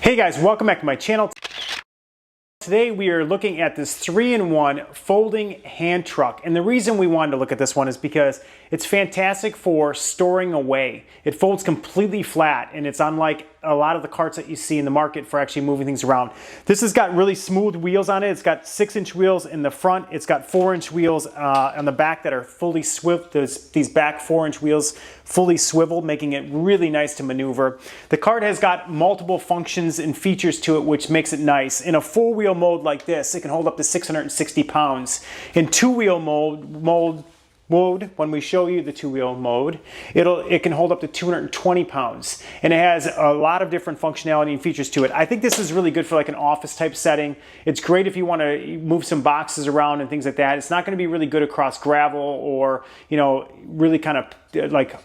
Hey guys, welcome back to my channel. Today we are looking at this 3-in-1 folding hand truck, and the reason we wanted to look at this one is because it's fantastic for storing away. It folds completely flat, and it's unlike a lot of the carts that you see in the market for actually moving things around. This has got really smooth wheels on it. It's got 6-inch wheels in the front. It's got 4-inch wheels on the back that are fully swiveled. There's these back 4-inch wheels fully swiveled, making it really nice to maneuver. The cart has got multiple functions and features to it, which makes it nice. In a 4-wheel mode like this, it can hold up to 660 pounds. In 2-wheel mode, when we show you the 2-wheel mode, it can hold up to 220 pounds, and it has a lot of different functionality and features to it. I think this is really good for like an office type setting. It's great if you want to move some boxes around and things like that. It's not going to be really good across gravel or, you know, really kind of like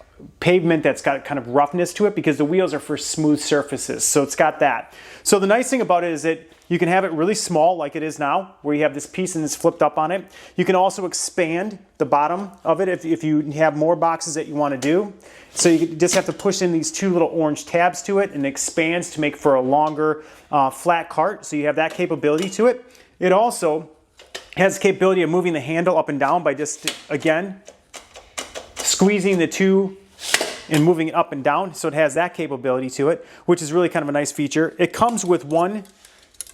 pavement that's got kind of roughness to it, because the wheels are for smooth surfaces. So it's got that. So the nice thing about it is that you can have it really small like it is now, where you have this piece and it's flipped up on it. You can also expand the bottom of it if you have more boxes that you want to do. So you just have to push in these 2 little orange tabs to it, and it expands to make for a longer flat cart. So you have that capability to it. It also has the capability of moving the handle up and down by just, again, squeezing the 2 and moving it up and down. So it has that capability to it, which is really kind of a nice feature. It comes with one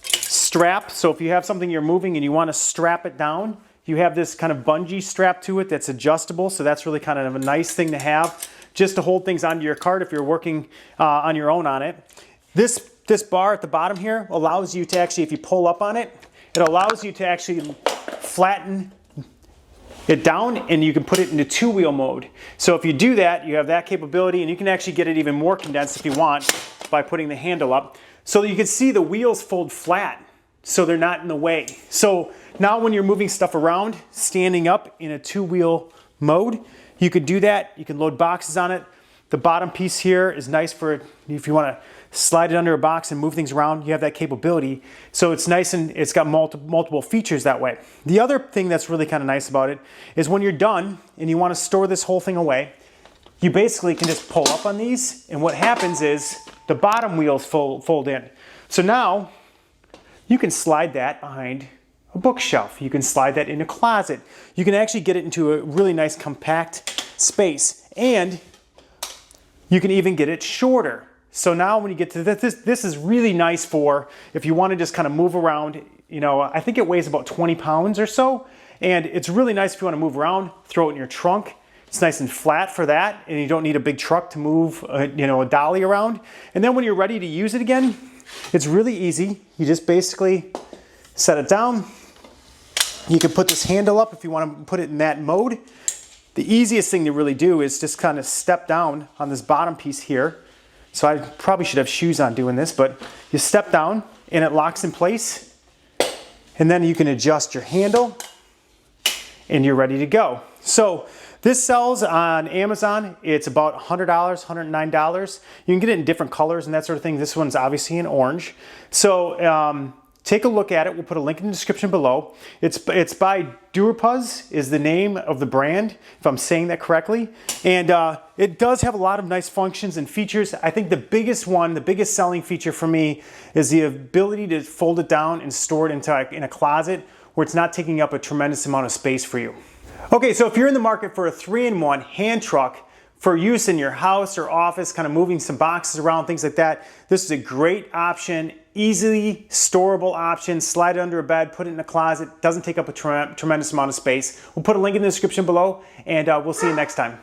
strap, so if you have something you're moving and you want to strap it down, you have this kind of bungee strap to it that's adjustable. So that's really kind of a nice thing to have, just to hold things onto your cart if you're working on your own on it. This bar at the bottom here allows you to actually, if you pull up on it, it allows you to actually flatten it down, and you can put it into 2-wheel mode. So if you do that, you have that capability, and you can actually get it even more condensed if you want by putting the handle up. So you can see the wheels fold flat, so they're not in the way. So now when you're moving stuff around, standing up in a 2-wheel mode, you could do that. You can load boxes on it. The bottom piece here is nice for if you want to slide it under a box and move things around. You have that capability. So it's nice, and it's got multiple features that way. The other thing that's really kind of nice about it is when you're done and you want to store this whole thing away, you basically can just pull up on these, and what happens is the bottom wheels fold in. So now you can slide that behind a bookshelf. You can slide that in a closet. You can actually get it into a really nice compact space, and you can even get it shorter. So now when you get to this is really nice for if you want to just kind of move around. You know, I think it weighs about 20 pounds or so, and it's really nice if you want to move around, throw it in your trunk. It's nice and flat for that, and you don't need a big truck to move, you know, a dolly around. And then when you're ready to use it again, it's really easy. You just basically set it down. You can put this handle up if you want to put it in that mode. The easiest thing to really do is just kind of step down on this bottom piece here. So I probably should have shoes on doing this, but you step down and it locks in place. And then you can adjust your handle and you're ready to go. So this sells on Amazon. It's about $100, $109. You can get it in different colors and that sort of thing. This one's obviously in orange. So take a look at it. We'll put a link in the description below. It's by Durapuz is the name of the brand, if I'm saying that correctly. And it does have a lot of nice functions and features. I think the biggest selling feature for me is the ability to fold it down and store it in a closet where it's not taking up a tremendous amount of space for you. Okay, so if you're in the market for a 3-in-1 hand truck for use in your house or office, kind of moving some boxes around, things like that, this is a great option. Easily storable option. Slide it under a bed, put it in a closet. Doesn't take up a tremendous amount of space. We'll put a link in the description below, and we'll see you next time.